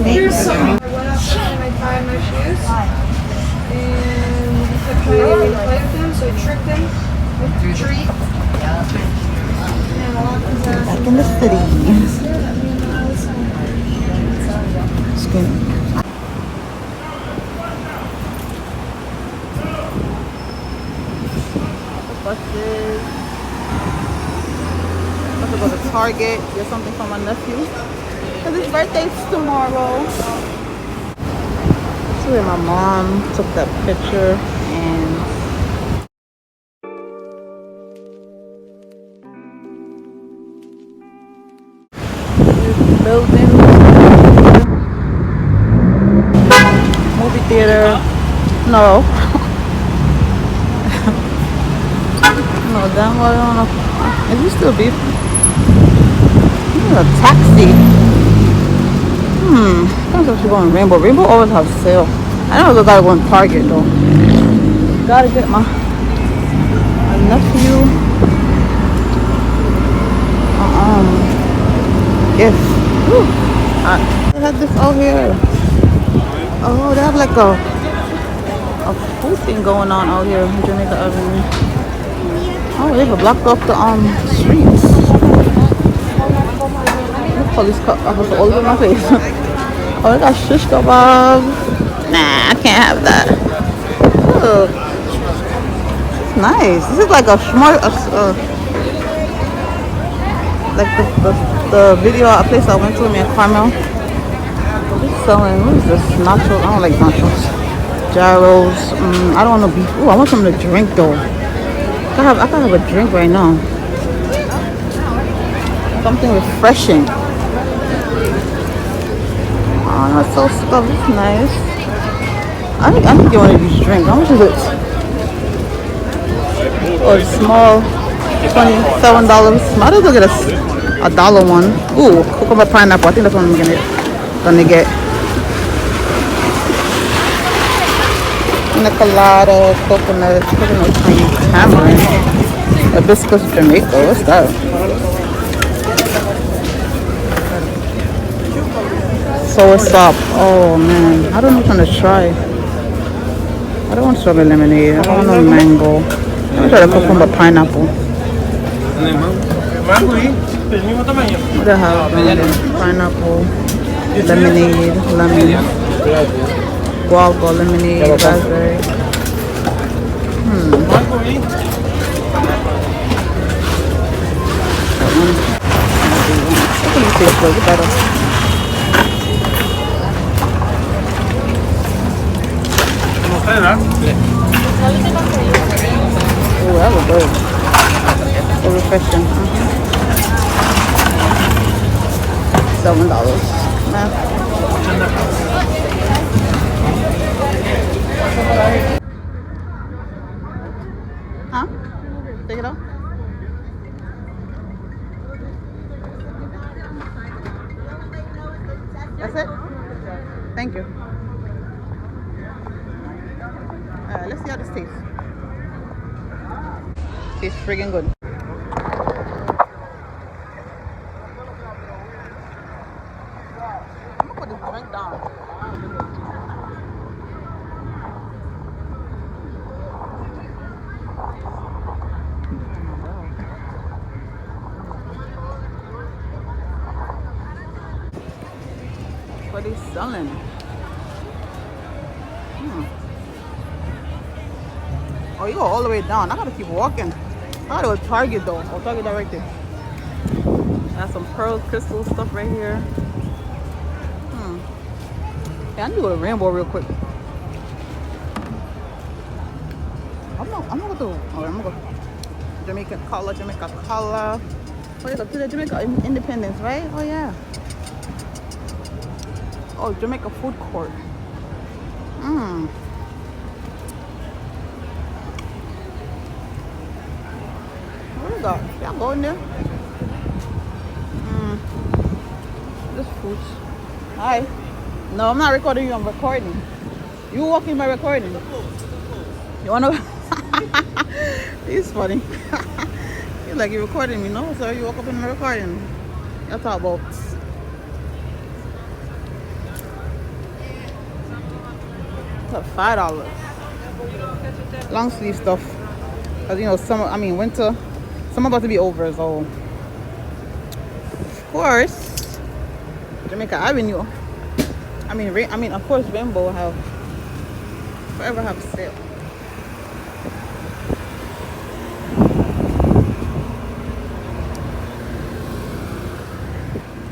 Here's some. I went up and I tried my shoes. And he kept trying to get me to play with them, so I tricked him with the treat. Back in the city. Skin. Buses. I'm about to go to Target, get something for my nephew. Because his birthday's tomorrow. This is where my mom took that picture and this building. Movie theater. No. No, damn well, I don't know. Is he still beef? This is a taxi. Depends if she's going Rainbow. Rainbow always have sale. I know I gotta go in Target though. Gotta get my nephew. If they have this out here. Oh, they have like a food thing going on out here in Jamaica Avenue. Oh, they have blocked off the streets. The police car was all over my face. Oh, they got shish kebab. Nah, I can't have that. Look. It's nice. This is like a smart, like the video place I went to in Carmel. They're selling, what is this? Nachos. I don't like nachos. Gyros. I don't want no beef. Ooh, I want something to drink though. I can have a drink right now. Something refreshing. Oh, that's so stuff. It's nice. I think you want to use drink. How much is it? Oh, it's small. $27. Might as well get a dollar one. Ooh, coconut pineapple. I think that's what I'm gonna get. Pina colada, coconut cream, tamarind, hibiscus Jamaica. What's that? Soursop. Oh man, I don't know what I'm gonna try. I don't want strawberry lemonade. I don't want no mango. I'm gonna try the cucumber pineapple. What do I have? Pineapple, lemonade, lemon. Guava, lemonade, raspberry. That one tastes good, better. Oh, that was good. So refreshing. $7. Nah. Huh? Take it off? That's it? Thank you. Let's see how this tastes. Tastes friggin' good. I'm gonna put this drink down. What are they selling? Oh, you go all the way down. I gotta keep walking. I gotta go to Target though. I'll Target that right there. Got some pearl crystal stuff right here. Yeah, I need to go to Rainbow real quick. I'm gonna go to Jamaica Color. What is it? To the Jamaica Independence, right? Oh yeah. Oh, Jamaica Food Court. What is that? Y'all going there? This food. Hi. No, I'm not recording you. I'm recording. You walking my recording. You wanna? He's funny. He feel like you're recording me, no? So you woke up in the recording. Y'all talk about $5. Long sleeve stuff. Cause you know summer. I mean winter. Summer about to be over, so of course Jamaica Avenue. I mean of course Rainbow have forever have sale.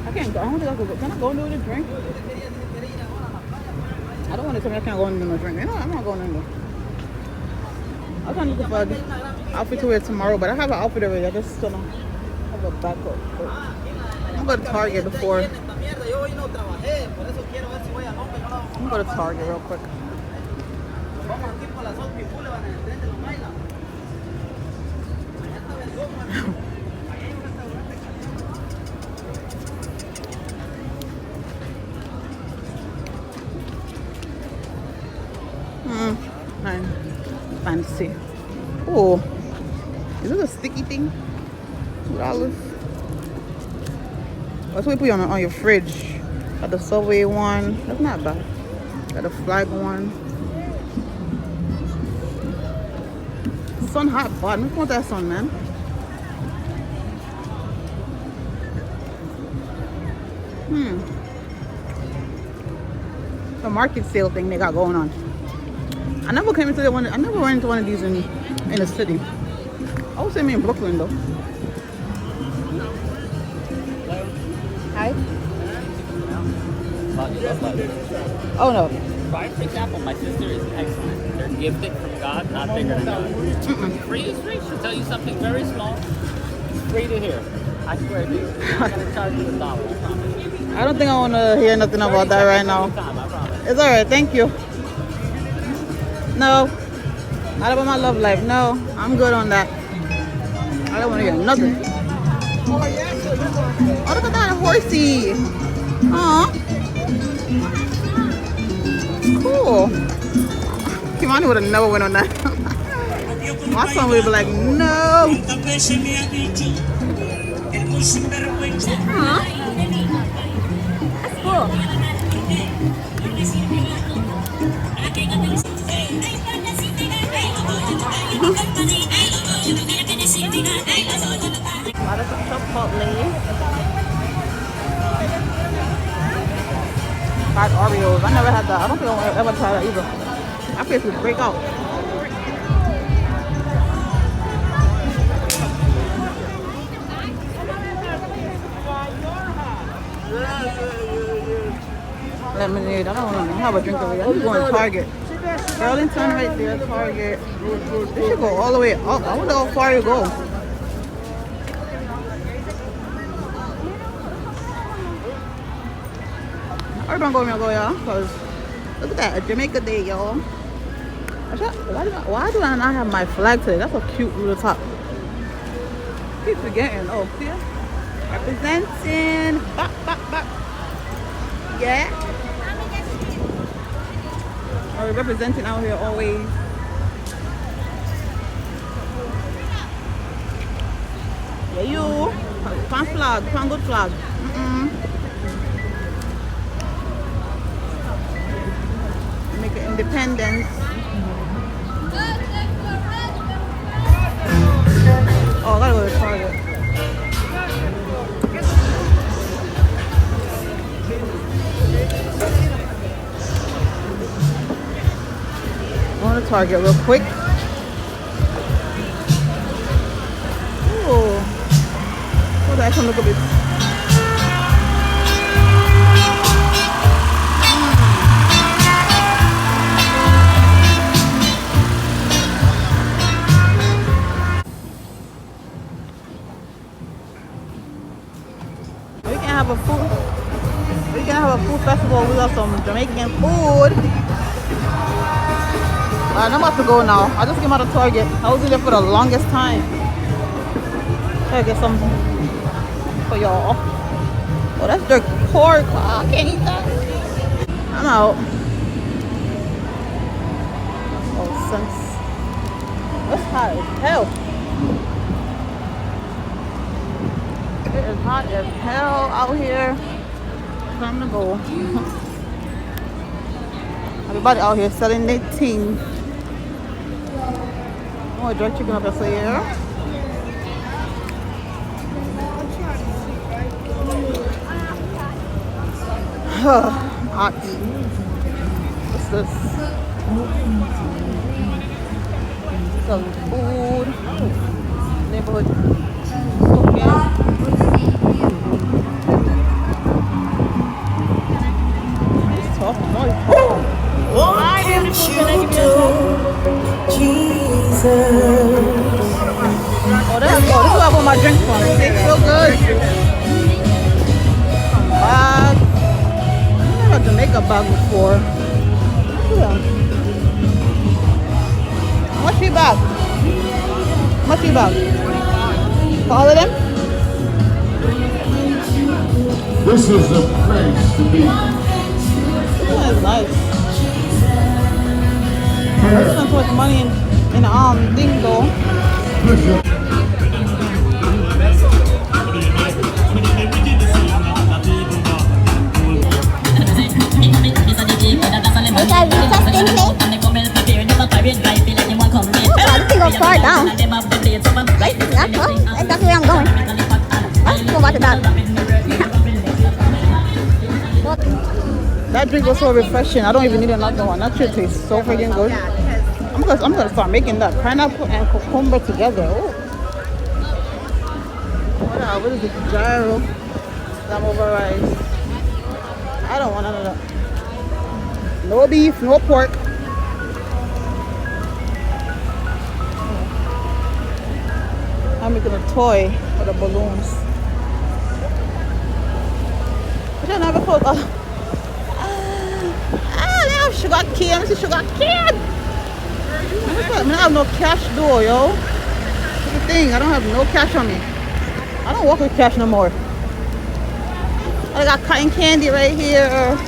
I can't go. I don't think I could go. Can I go and do a drink? I don't want to tell me I can't go and do no drink. You know, I'm not going in there. I was trying to look for an outfit to wear tomorrow, but I have an outfit already. I just don't have a backup. But I'm going to Target before. I'm going to Target real quick. Fancy. Oh, is this a sticky thing? $2. That's what you put on your fridge. Got the Subway one. That's not bad. Got the flag one. Sun hot button. Look at that sun, man. The market sale thing they got going on. I never came into one. I never went into one of these in the city. I would say me in Brooklyn though. Hi. Oh no. Right, for example, my sister is excellent. They're gifted from God, not bigger than God. Free is free. She'll tell you something very small. It's free to hear. I swear to you. I'm gonna charge you $1. I promise. I don't think I want to hear nothing about that right now. I promise. It's alright. Thank you. No, not about my love life. No, I'm good on that. I don't want to hear nothing. Oh, look at that horsey. Aw. Cool. Kimani would have never went on that. My son would be like, no. Huh? That's cool. Lot of Chipotle. Fried Oreos. I never had that. I don't think I'll ever try that either. My face would break out. Lemonade. I don't want to have a drink over here. I'm going to Target. Burlington right there, Target. This should go all the way up. I wonder how far you go. I'm gonna go, y'all, because look at that, a Jamaica Day, y'all. Why do I not have my flag today? That's a cute little top. Keep forgetting. Oh, see ya? Representing. Bop, bop, bop. Yeah. Are we representing out here always? Yeah, you. Fan flag, fan good flag. Make it independence. Oh, I gotta go to Target. Going to Target real quick. Ooh. Oh, that can look a bit. We can have a food festival. We got some Jamaican food. I'm about to go now. I just came out of Target. I was in there for the longest time. Try to get some for y'all. Oh, that's jerk pork. Oh, I can't eat that. I'm out. Oh, sense. That's hot as hell. Hot as hell out here. Time to go. Everybody out here selling their thing. Oh, a jerk chicken up here. Hot. What's this? Some food. Neighborhood cooking. It's tough noise. What can you do, Jesus? Oh, this is where I want my drink from. It tastes so good. Some bags. I've never had a Jamaica bag before. Yeah. How much you bag? How much you bag? For all of them? This is the place to be. That is nice. I spent so much money in thing though. Go far down. Right? Yeah, well, exactly where I'm going. Let's go back to that. That drink was so refreshing. I don't even need another one. That shit tastes so freaking good. I'm gonna start making that pineapple and cucumber together. Oh. What is this? Gyro. Some over rice. I don't want none of that. No beef, no pork. I'm making a toy for the balloons. I don't have a coat. They have sugar cane. This is sugar cane. I don't have no cash though, yo. That's the thing. I don't have no cash on me. I don't work with cash no more. I got cotton candy right here.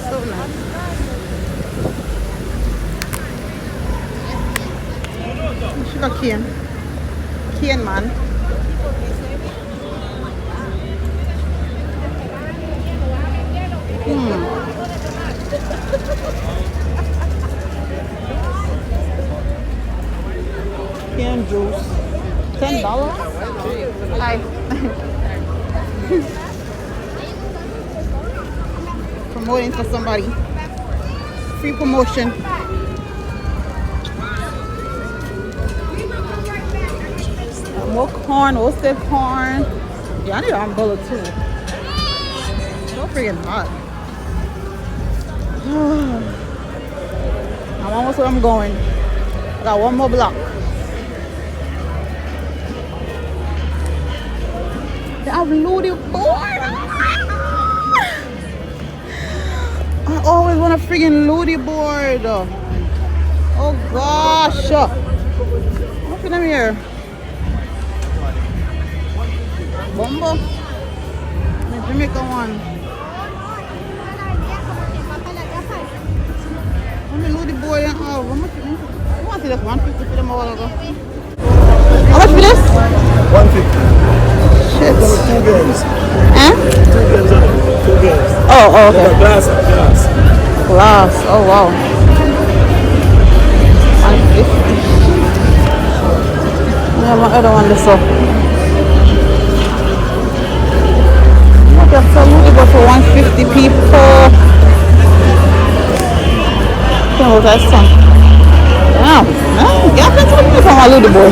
So nice. Sugar cane. Cane, man. Cane juice. $10? Hi. Promoting for somebody. Free promotion. More corn, roasted corn. Yeah, I need an umbrella too. So freaking hot. I'm almost where I'm going. I got one more block. They have loody board. I always want a freaking loody board. Oh gosh. Look at them here. Bombo. The Jamaica one. Let me load the boy and how much? I want to see this 150 for them a while ago. How much for this? 150. Shit. 2 games. Huh? 2 games on it. 2 games. Oh, okay. Glass. Glass. Oh wow. 150. Yeah, my other one this up. That's a little bit for 150 people. Oh, that's some. Wow. No, yeah, that's what you from my little boy.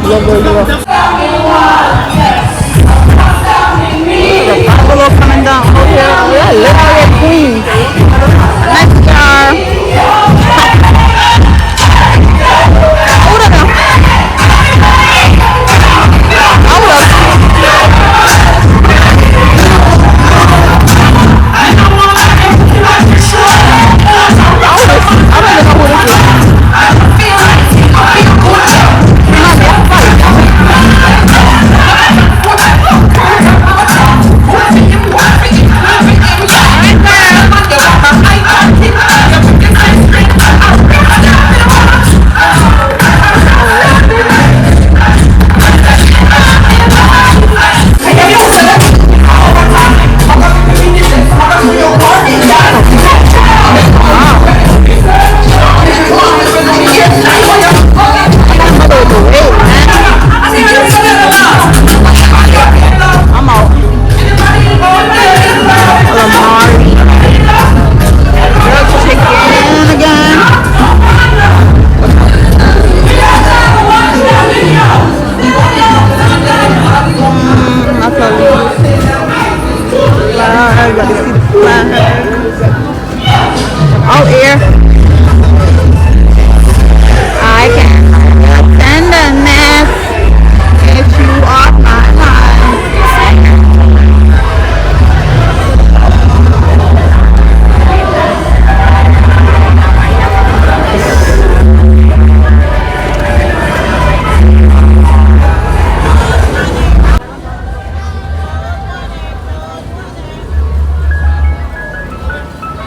The buffalo coming down. Oh, yeah, little queen. Nice jar. All air. I can tenderness get you off my mind.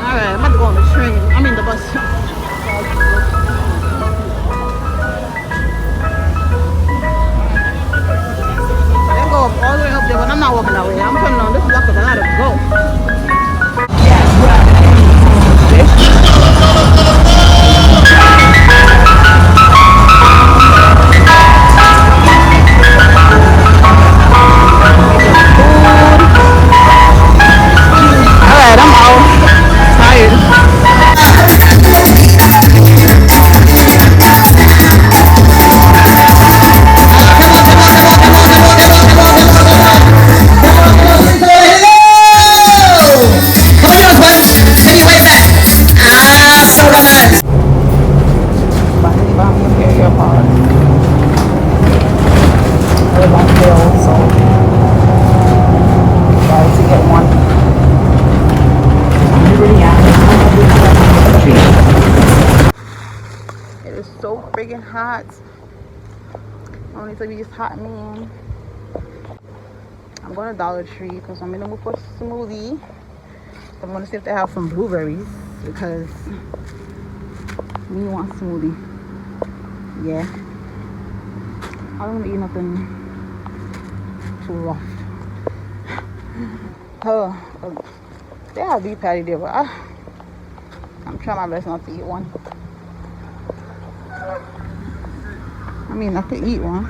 Alright, I'm about to go on the train. I mean the bus. They go up all the way up there, but I'm not walking that way. I'm coming on this block because I gotta go. Alright, I'm out. Tired. It is so friggin' hot. I don't need to be just hot, man. I'm going to Dollar Tree because I'm in the mood for a smoothie. I'm going to see if they have some blueberries because we want smoothie. Yeah. I don't want to eat nothing too rough. They have beef patty there, but I'm trying my best not to eat one. I mean, I could eat one,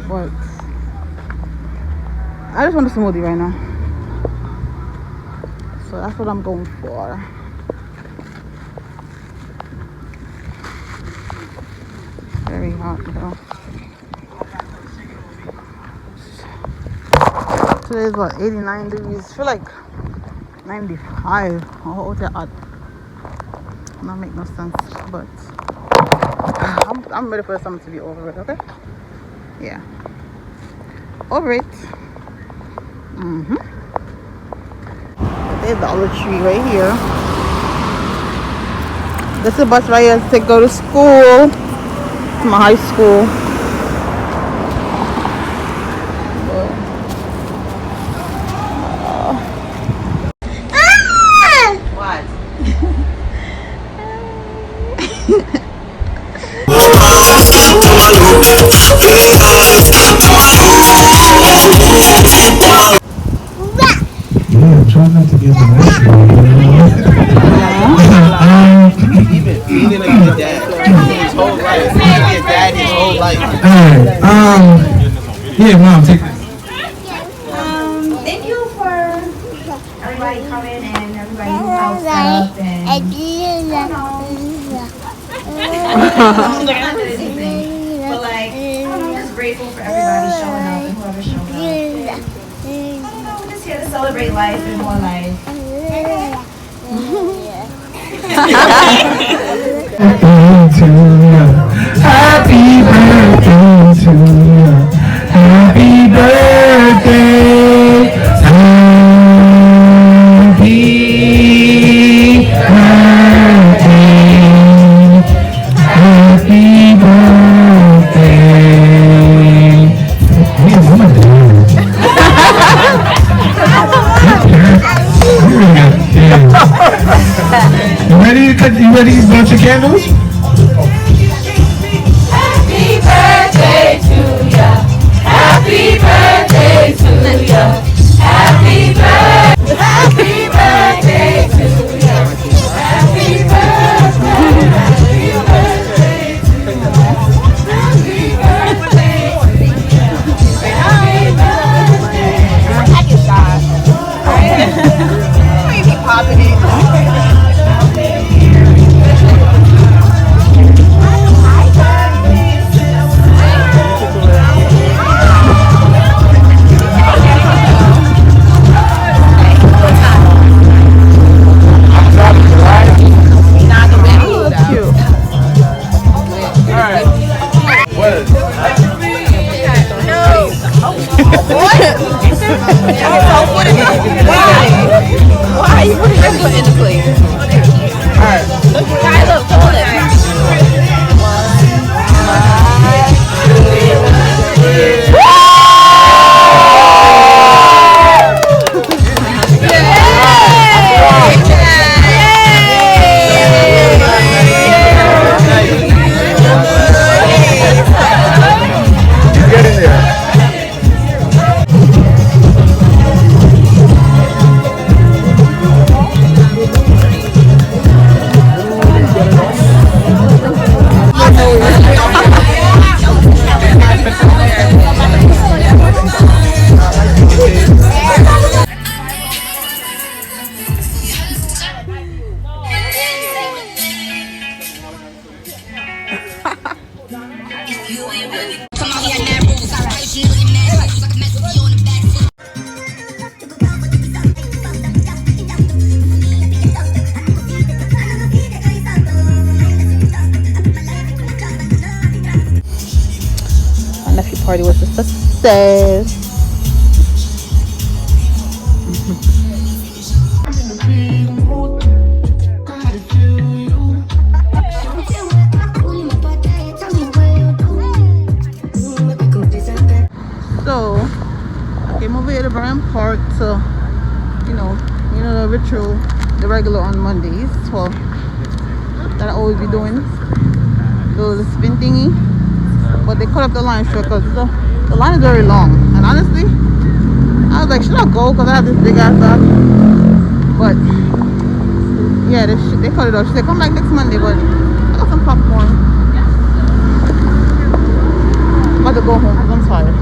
but I just want a smoothie right now. So that's what I'm going for. Very hot though. Today is what, 89 degrees. I feel like 95. Oh, that hot. Not make no sense, but I'm ready for something to be over with, okay? Yeah. Over it. There's Dollar Tree right here. This is the bus right here to go to school. To my high school. What? Yeah, try not to get the Even like your dad, his whole life. Your dad, his whole life. Alright, yeah, mom, take this. Thank you for everybody coming and everybody who helped stuff and but like I'm just grateful for everybody showing up and whoever showed up. I don't know, we're just here to celebrate life and more life. Happy birthday to you. Happy birthday. Happy birthday. Happy birthday. Man, oh my God. You ready to cut? You ready to bunch of candles? Happy birthday to ya. Happy birthday to ya. Happy birthday. Happy birthday to ya. Happy birthday. Happy birthday to ya. Happy birthday to ya. Happy birthday. Happy shot. Popping it. in the plate. Alright. Guys, look, hold it. Get in there. My nephew party was a success. So I came over here to Bryan Park to, you know the ritual, the regular on Mondays. Well, that I always be doing. So the spin thingy, but they cut up the line short because the line is very long. And honestly, I was like, should I go? Because I have this big ass dog. But yeah, they cut it off. She said, come back next Monday, but I got some popcorn. I'm about to go home because I'm tired.